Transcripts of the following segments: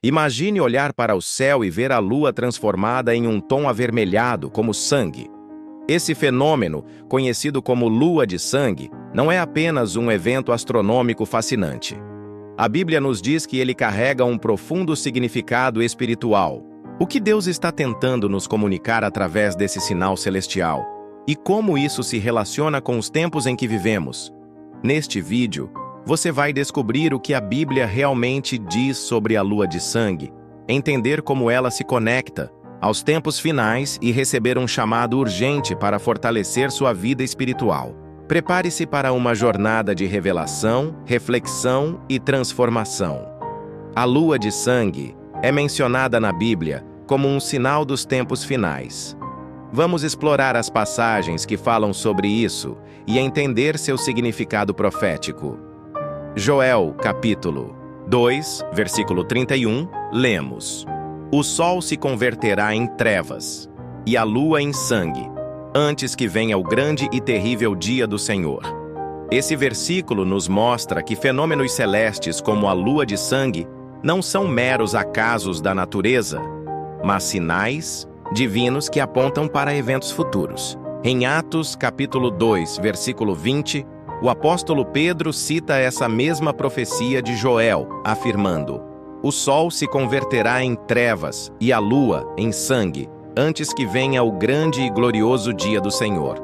Imagine olhar para o céu e ver a lua transformada em um tom avermelhado, como sangue. Esse fenômeno, conhecido como lua de sangue, não é apenas um evento astronômico fascinante. A Bíblia nos diz que ele carrega um profundo significado espiritual. O que Deus está tentando nos comunicar através desse sinal celestial? E como isso se relaciona com os tempos em que vivemos? Neste vídeo, você vai descobrir o que a Bíblia realmente diz sobre a lua de sangue, entender como ela se conecta aos tempos finais e receber um chamado urgente para fortalecer sua vida espiritual. Prepare-se para uma jornada de revelação, reflexão e transformação. A lua de sangue é mencionada na Bíblia como um sinal dos tempos finais. Vamos explorar as passagens que falam sobre isso e entender seu significado profético. Joel, capítulo 2, versículo 31, lemos: O sol se converterá em trevas, e a lua em sangue, antes que venha o grande e terrível dia do Senhor. Esse versículo nos mostra que fenômenos celestes como a lua de sangue não são meros acasos da natureza, mas sinais divinos que apontam para eventos futuros. Em Atos, capítulo 2, versículo 20, o apóstolo Pedro cita essa mesma profecia de Joel, afirmando: O sol se converterá em trevas e a lua em sangue, antes que venha o grande e glorioso dia do Senhor.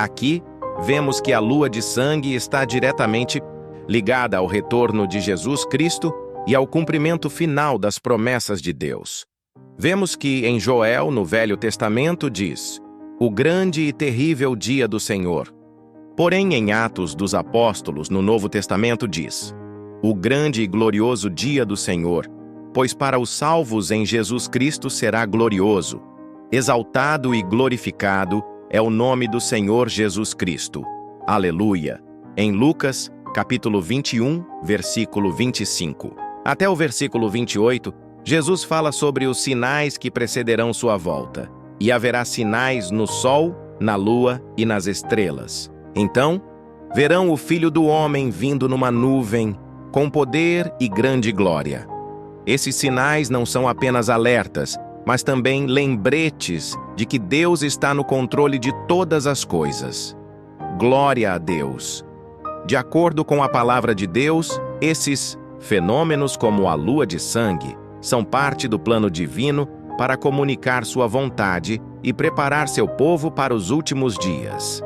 Aqui, vemos que a lua de sangue está diretamente ligada ao retorno de Jesus Cristo e ao cumprimento final das promessas de Deus. Vemos que em Joel, no Velho Testamento, diz: O grande e terrível dia do Senhor. Porém, em Atos dos Apóstolos, no Novo Testamento, diz: O grande e glorioso dia do Senhor, pois para os salvos em Jesus Cristo será glorioso. Exaltado e glorificado é o nome do Senhor Jesus Cristo. Aleluia! Em Lucas, capítulo 21, versículo 25. Até o versículo 28, Jesus fala sobre os sinais que precederão sua volta. E haverá sinais no sol, na lua e nas estrelas. Então, verão o Filho do Homem vindo numa nuvem, com poder e grande glória. Esses sinais não são apenas alertas, mas também lembretes de que Deus está no controle de todas as coisas. Glória a Deus! De acordo com a palavra de Deus, esses fenômenos como a lua de sangue são parte do plano divino para comunicar sua vontade e preparar seu povo para os últimos dias.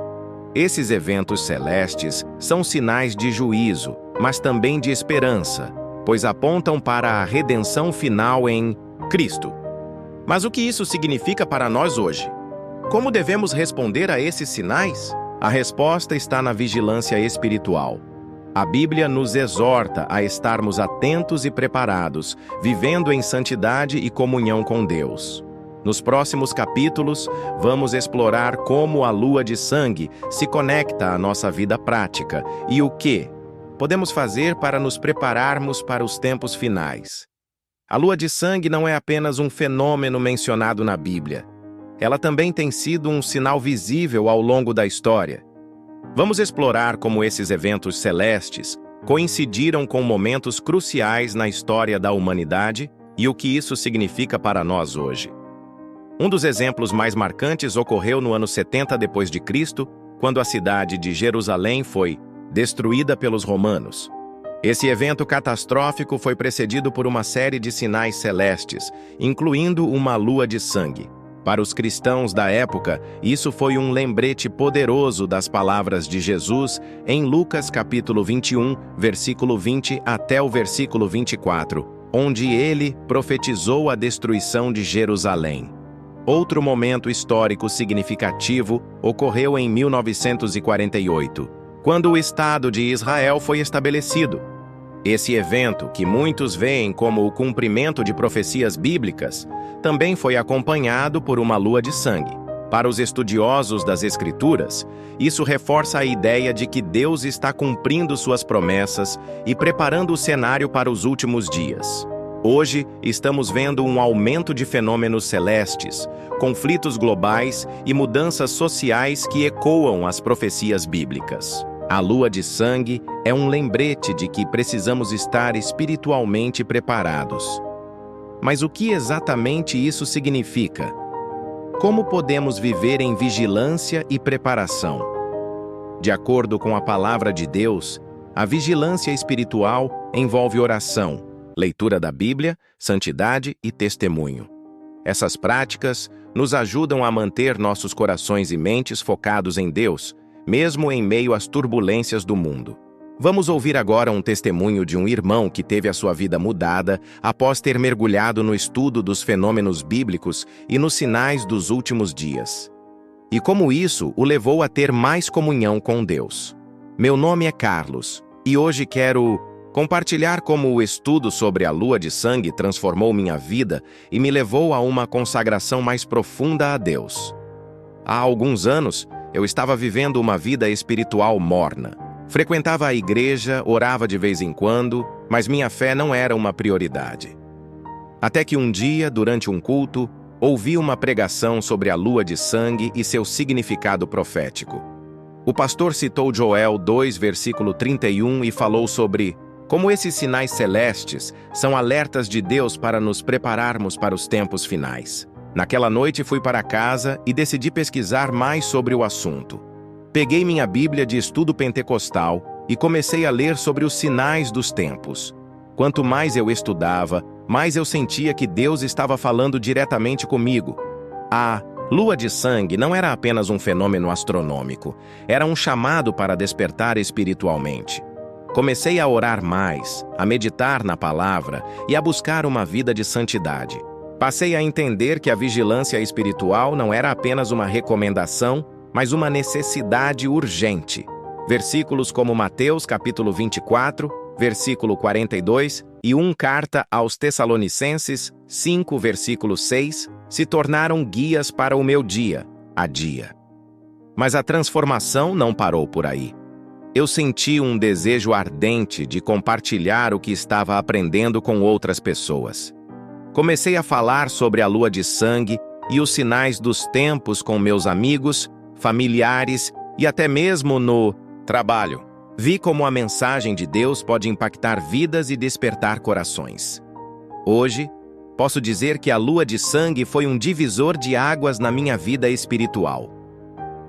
Esses eventos celestes são sinais de juízo, mas também de esperança, pois apontam para a redenção final em Cristo. Mas o que isso significa para nós hoje? Como devemos responder a esses sinais? A resposta está na vigilância espiritual. A Bíblia nos exorta a estarmos atentos e preparados, vivendo em santidade e comunhão com Deus. Nos próximos capítulos, vamos explorar como a lua de sangue se conecta à nossa vida prática e o que podemos fazer para nos prepararmos para os tempos finais. A lua de sangue não é apenas um fenômeno mencionado na Bíblia. Ela também tem sido um sinal visível ao longo da história. Vamos explorar como esses eventos celestes coincidiram com momentos cruciais na história da humanidade e o que isso significa para nós hoje. Um dos exemplos mais marcantes ocorreu no ano 70 d.C., quando a cidade de Jerusalém foi destruída pelos romanos. Esse evento catastrófico foi precedido por uma série de sinais celestes, incluindo uma lua de sangue. Para os cristãos da época, isso foi um lembrete poderoso das palavras de Jesus em Lucas capítulo 21, versículo 20 até o versículo 24, onde ele profetizou a destruição de Jerusalém. Outro momento histórico significativo ocorreu em 1948, quando o Estado de Israel foi estabelecido. Esse evento, que muitos veem como o cumprimento de profecias bíblicas, também foi acompanhado por uma lua de sangue. Para os estudiosos das Escrituras, isso reforça a ideia de que Deus está cumprindo suas promessas e preparando o cenário para os últimos dias. Hoje, estamos vendo um aumento de fenômenos celestes, conflitos globais e mudanças sociais que ecoam as profecias bíblicas. A lua de sangue é um lembrete de que precisamos estar espiritualmente preparados. Mas o que exatamente isso significa? Como podemos viver em vigilância e preparação? De acordo com a palavra de Deus, a vigilância espiritual envolve oração, leitura da Bíblia, santidade e testemunho. Essas práticas nos ajudam a manter nossos corações e mentes focados em Deus, mesmo em meio às turbulências do mundo. Vamos ouvir agora um testemunho de um irmão que teve a sua vida mudada após ter mergulhado no estudo dos fenômenos bíblicos e nos sinais dos últimos dias. E como isso o levou a ter mais comunhão com Deus. Meu nome é Carlos, e hoje quero compartilhar como o estudo sobre a lua de sangue transformou minha vida e me levou a uma consagração mais profunda a Deus. Há alguns anos, eu estava vivendo uma vida espiritual morna. Frequentava a igreja, orava de vez em quando, mas minha fé não era uma prioridade. Até que um dia, durante um culto, ouvi uma pregação sobre a lua de sangue e seu significado profético. O pastor citou Joel 2, versículo 31 e falou sobre como esses sinais celestes são alertas de Deus para nos prepararmos para os tempos finais. Naquela noite fui para casa e decidi pesquisar mais sobre o assunto. Peguei minha Bíblia de estudo pentecostal e comecei a ler sobre os sinais dos tempos. Quanto mais eu estudava, mais eu sentia que Deus estava falando diretamente comigo. A lua de sangue não era apenas um fenômeno astronômico, era um chamado para despertar espiritualmente. Comecei a orar mais, a meditar na palavra e a buscar uma vida de santidade. Passei a entender que a vigilância espiritual não era apenas uma recomendação, mas uma necessidade urgente. Versículos como Mateus capítulo 24, versículo 42 e 1 Carta aos Tessalonicenses 5, versículo 6, se tornaram guias para o meu dia a dia. Mas a transformação não parou por aí. Eu senti um desejo ardente de compartilhar o que estava aprendendo com outras pessoas. Comecei a falar sobre a lua de sangue e os sinais dos tempos com meus amigos, familiares e até mesmo no trabalho. Vi como a mensagem de Deus pode impactar vidas e despertar corações. Hoje, posso dizer que a lua de sangue foi um divisor de águas na minha vida espiritual.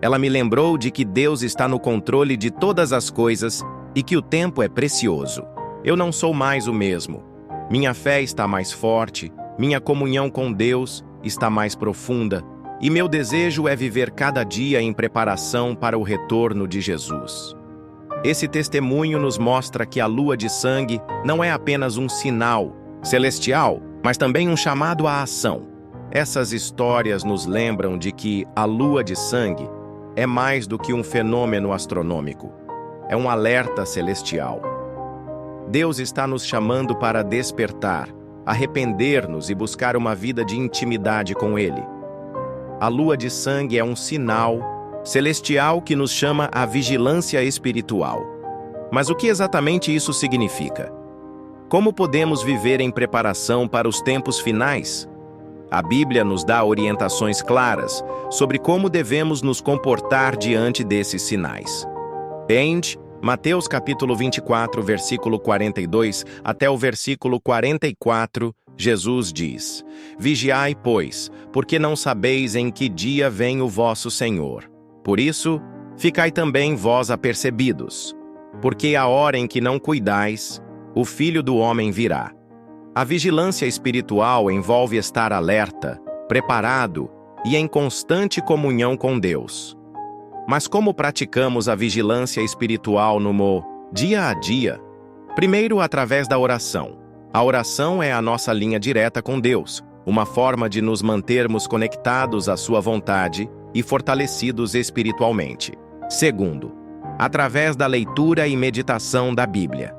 Ela me lembrou de que Deus está no controle de todas as coisas e que o tempo é precioso. Eu não sou mais o mesmo. Minha fé está mais forte, minha comunhão com Deus está mais profunda, e meu desejo é viver cada dia em preparação para o retorno de Jesus. Esse testemunho nos mostra que a lua de sangue não é apenas um sinal celestial, mas também um chamado à ação. Essas histórias nos lembram de que a lua de sangue é mais do que um fenômeno astronômico. É um alerta celestial. Deus está nos chamando para despertar, arrepender-nos e buscar uma vida de intimidade com Ele. A lua de sangue é um sinal celestial que nos chama à vigilância espiritual. Mas o que exatamente isso significa? Como podemos viver em preparação para os tempos finais? A Bíblia nos dá orientações claras sobre como devemos nos comportar diante desses sinais. Em Mateus capítulo 24, versículo 42 até o versículo 44, Jesus diz: Vigiai, pois, porque não sabeis em que dia vem o vosso Senhor. Por isso, ficai também vós apercebidos, porque a hora em que não cuidais, o Filho do Homem virá. A vigilância espiritual envolve estar alerta, preparado e em constante comunhão com Deus. Mas como praticamos a vigilância espiritual no dia a dia? Primeiro, através da oração. A oração é a nossa linha direta com Deus, uma forma de nos mantermos conectados à sua vontade e fortalecidos espiritualmente. Segundo, através da leitura e meditação da Bíblia.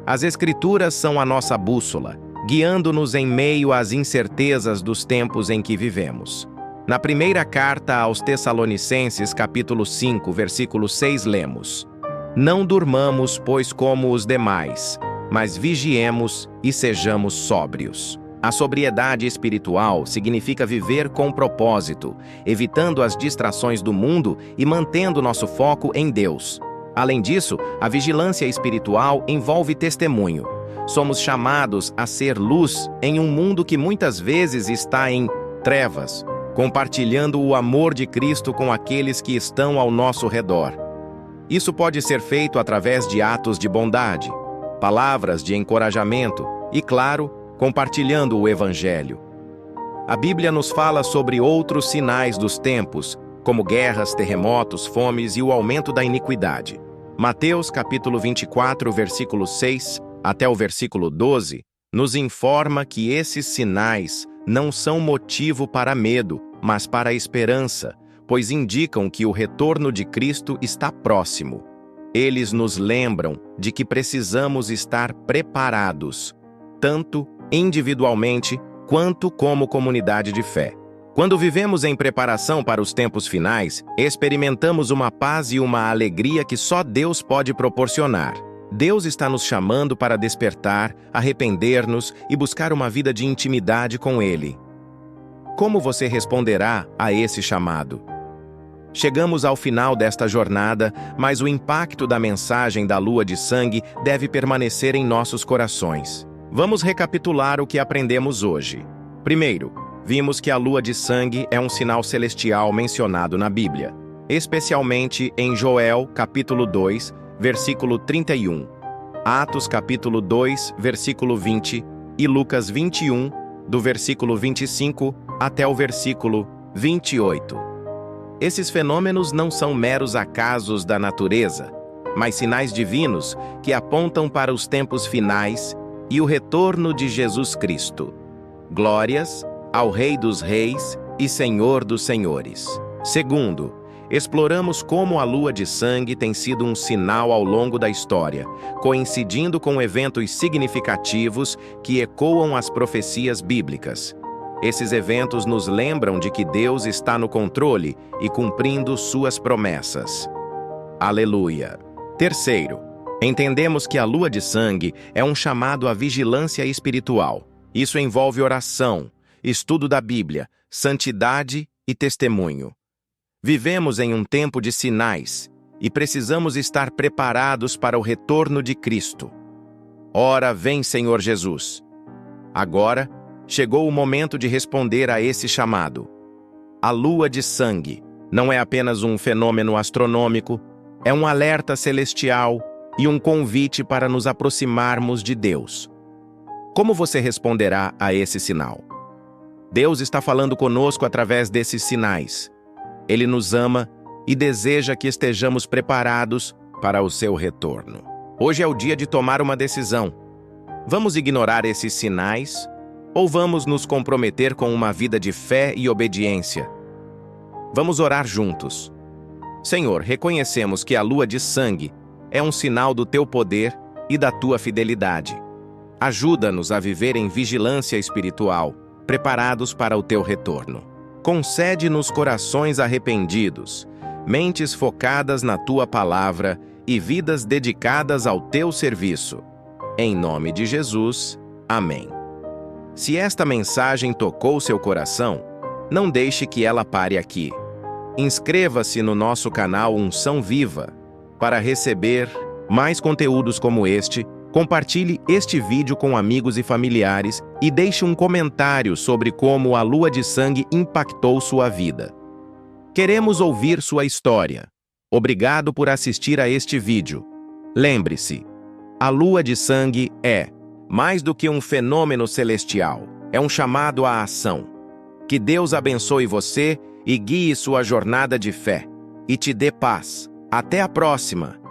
As Escrituras são a nossa bússola, guiando-nos em meio às incertezas dos tempos em que vivemos. Na primeira carta aos Tessalonicenses, capítulo 5, versículo 6, lemos: Não durmamos, pois, como os demais, mas vigiemos e sejamos sóbrios. A sobriedade espiritual significa viver com propósito, evitando as distrações do mundo e mantendo nosso foco em Deus. Além disso, a vigilância espiritual envolve testemunho. somos chamados a ser luz em um mundo que muitas vezes está em trevas, compartilhando o amor de Cristo com aqueles que estão ao nosso redor. Isso pode ser feito através de atos de bondade, palavras de encorajamento e, claro, compartilhando o Evangelho. A Bíblia nos fala sobre outros sinais dos tempos, como guerras, terremotos, fomes e o aumento da iniquidade. Mateus capítulo 24, versículo 6 até o versículo 12, nos informa que esses sinais não são motivo para medo, mas para esperança, pois indicam que o retorno de Cristo está próximo. Eles nos lembram de que precisamos estar preparados, tanto individualmente quanto como comunidade de fé. Quando vivemos em preparação para os tempos finais, experimentamos uma paz e uma alegria que só Deus pode proporcionar. Deus está nos chamando para despertar, arrepender-nos e buscar uma vida de intimidade com Ele. Como você responderá a esse chamado? Chegamos ao final desta jornada, mas o impacto da mensagem da lua de sangue deve permanecer em nossos corações. Vamos recapitular o que aprendemos hoje. Primeiro, vimos que a lua de sangue é um sinal celestial mencionado na Bíblia, especialmente em Joel, capítulo 2, versículo 31, Atos, capítulo 2, versículo 20 e Lucas 21, do versículo 25 até o versículo 28. Esses fenômenos não são meros acasos da natureza, mas sinais divinos que apontam para os tempos finais e o retorno de Jesus Cristo. Glórias ao Rei dos Reis e Senhor dos Senhores. Segundo, exploramos como a lua de sangue tem sido um sinal ao longo da história, coincidindo com eventos significativos que ecoam as profecias bíblicas. Esses eventos nos lembram de que Deus está no controle e cumprindo suas promessas. Aleluia! Terceiro, entendemos que a lua de sangue é um chamado à vigilância espiritual. Isso envolve oração, estudo da Bíblia, santidade e testemunho. Vivemos em um tempo de sinais e precisamos estar preparados para o retorno de Cristo. Ora, vem, Senhor Jesus. Agora, chegou o momento de responder a esse chamado. A lua de sangue não é apenas um fenômeno astronômico, é um alerta celestial e um convite para nos aproximarmos de Deus. Como você responderá a esse sinal? Deus está falando conosco através desses sinais. Ele nos ama e deseja que estejamos preparados para o seu retorno. Hoje é o dia de tomar uma decisão. Vamos ignorar esses sinais ou vamos nos comprometer com uma vida de fé e obediência? Vamos orar juntos. Senhor, reconhecemos que a lua de sangue é um sinal do teu poder e da tua fidelidade. Ajuda-nos a viver em vigilância espiritual, preparados para o teu retorno. Concede-nos corações arrependidos, mentes focadas na tua palavra e vidas dedicadas ao teu serviço. Em nome de Jesus, amém. Se esta mensagem tocou seu coração, não deixe que ela pare aqui. Inscreva-se no nosso canal Unção Viva para receber mais conteúdos como este. Compartilhe este vídeo com amigos e familiares e deixe um comentário sobre como a lua de sangue impactou sua vida. Queremos ouvir sua história. Obrigado por assistir a este vídeo. Lembre-se, a lua de sangue é mais do que um fenômeno celestial, é um chamado à ação. Que Deus abençoe você e guie sua jornada de fé, e te dê paz. Até a próxima!